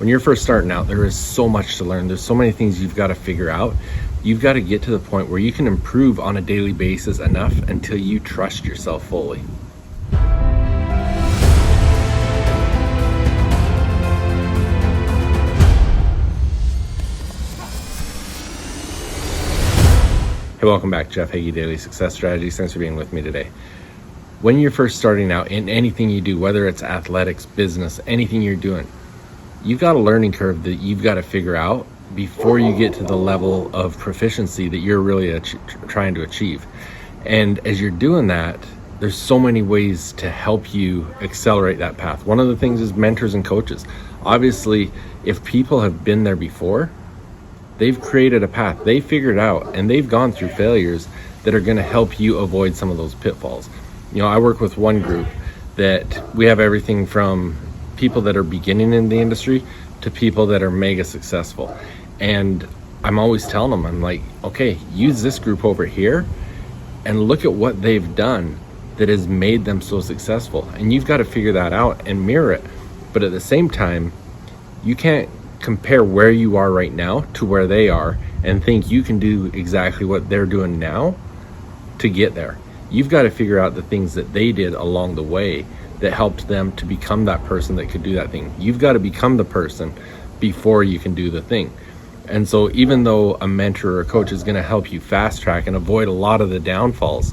when you're first starting out, there is so much to learn. There's so many things you've got to figure out. You've got to get to the point where you can improve on a daily basis enough until you trust yourself fully. Hey, welcome back. Jeff Heggie, Daily Success Strategies. Thanks for being with me today. When you're first starting out in anything you do, whether it's athletics, business, anything you're doing, you've got a learning curve that you've got to figure out before you get to the level of proficiency that you're really trying to achieve. And as you're doing that, there's so many ways to help you accelerate that path. One of the things is mentors and coaches. Obviously, if people have been there before, they've created a path, they figured out, and they've gone through failures that are going to help you avoid some of those pitfalls. I work with one group that we have everything from people that are beginning in the industry to people that are mega successful. And I'm always telling them, I'm like, okay, use this group over here and look at what they've done that has made them so successful. And you've got to figure that out and mirror it. But at the same time, you can't compare where you are right now to where they are and think you can do exactly what they're doing now to get there. You've got to figure out the things that they did along the way that helped them to become that person that could do that thing. You've got to become the person before you can do the thing. And so even though a mentor or a coach is going to help you fast track and avoid a lot of the downfalls,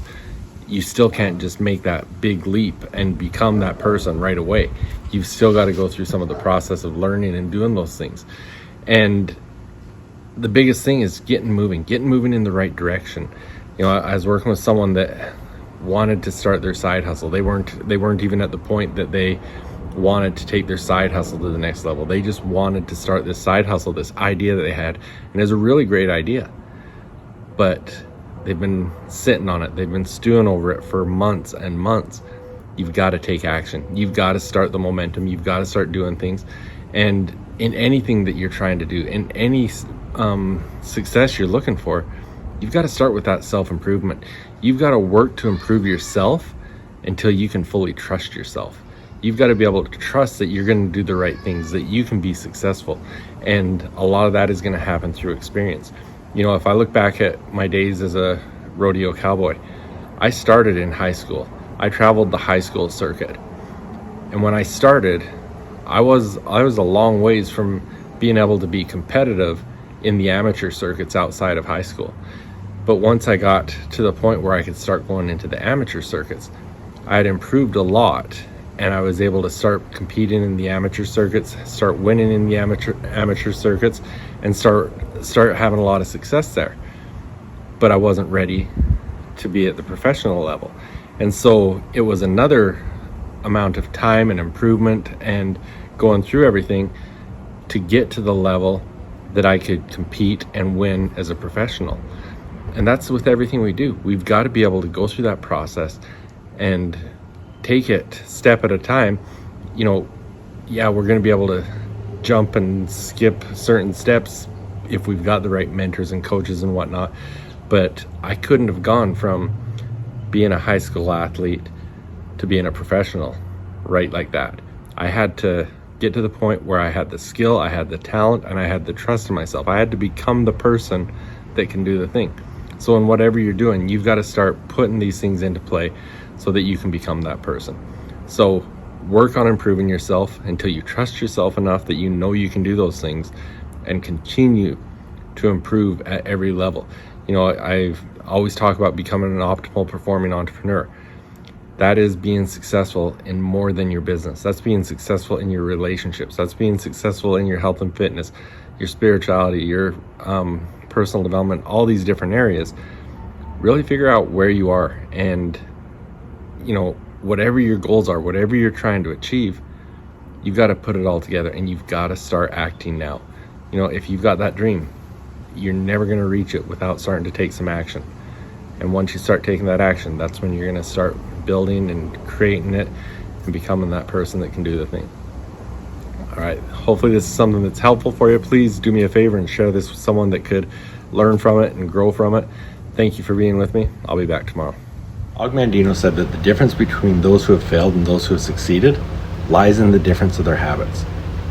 you still can't just make that big leap and become that person right away. You've still got to go through some of the process of learning and doing those things. And the biggest thing is getting moving in the right direction. I was working with someone that wanted to start their side hustle. They weren't even at the point that they wanted to take their side hustle to the next level. They just wanted to start this side hustle, this idea that they had, and it's a really great idea. But they've been sitting on it. They've been stewing over it for months and months. You've got to take action. You've got to start the momentum. You've got to start doing things. And in anything that you're trying to do, in any success you're looking for, you've got to start with that self-improvement. You've got to work to improve yourself until you can fully trust yourself. You've got to be able to trust that you're going to do the right things, that you can be successful. And a lot of that is going to happen through experience. If I look back at my days as a rodeo cowboy, I started in high school. I traveled the high school circuit. And when I started, I was a long ways from being able to be competitive in the amateur circuits outside of high school. But once I got to the point where I could start going into the amateur circuits, I had improved a lot, and I was able to start competing in the amateur circuits, start winning in the amateur circuits, and start having a lot of success there. But I wasn't ready to be at the professional level. And so it was another amount of time and improvement and going through everything to get to the level that I could compete and win as a professional. And that's with everything we do. We've got to be able to go through that process and take it step at a time. We're going to be able to jump and skip certain steps if we've got the right mentors and coaches and whatnot. But I couldn't have gone from being a high school athlete to being a professional right like that. I had to get to the point where I had the skill, I had the talent, and I had the trust in myself. I had to become the person that can do the thing. So in whatever you're doing, you've got to start putting these things into play so that you can become that person. So work on improving yourself until you trust yourself enough that you know you can do those things, and continue to improve at every level. I've always talk about becoming an optimal performing entrepreneur. That is being successful in more than your business. That's being successful in your relationships. That's being successful in your health and fitness, your spirituality, your personal development, all these different areas. Really figure out where you are, and whatever your goals are, whatever you're trying to achieve, you've got to put it all together, and you've got to start acting now. If you've got that dream, you're never going to reach it without starting to take some action. And once you start taking that action, that's when you're going to start building and creating it and becoming that person that can do the thing. All right, hopefully this is something that's helpful for you. Please do me a favor and share this with someone that could learn from it and grow from it. Thank you for being with me. I'll be back tomorrow. Og Mandino said that the difference between those who have failed and those who have succeeded lies in the difference of their habits.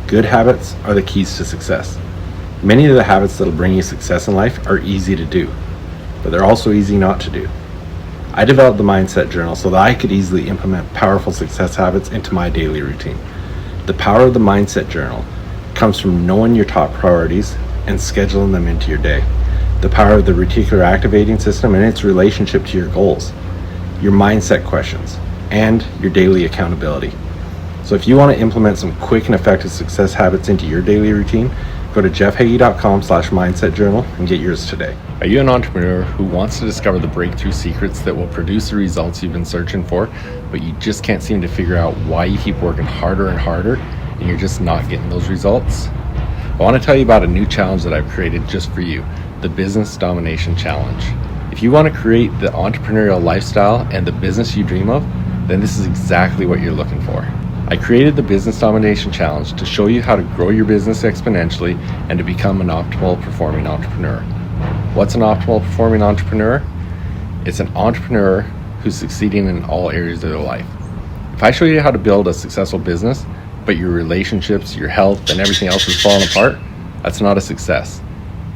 Good habits are the keys to success. Many of the habits that'll bring you success in life are easy to do, but they're also easy not to do. I developed the Mindset Journal so that I could easily implement powerful success habits into my daily routine. The power of the Mindset Journal comes from knowing your top priorities and scheduling them into your day. The power of the reticular activating system and its relationship to your goals, your mindset questions, and your daily accountability. So if you want to implement some quick and effective success habits into your daily routine, go to jeffheggie.com/mindset journal and get yours today. Are you an entrepreneur who wants to discover the breakthrough secrets that will produce the results you've been searching for, but you just can't seem to figure out why you keep working harder and harder and you're just not getting those results? I want to tell you about a new challenge that I've created just for you, the Business Domination Challenge. If you want to create the entrepreneurial lifestyle and the business you dream of, then this is exactly what you're looking for. I created the Business Domination Challenge to show you how to grow your business exponentially and to become an optimal performing entrepreneur. What's an optimal performing entrepreneur? It's an entrepreneur who's succeeding in all areas of their life. If I show you how to build a successful business, but your relationships, your health, and everything else is falling apart, that's not a success.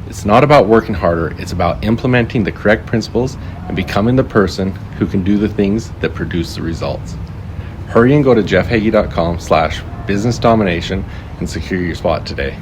It's not about working harder, it's about implementing the correct principles and becoming the person who can do the things that produce the results. Hurry and go to jeffheggie.com/business domination and secure your spot today.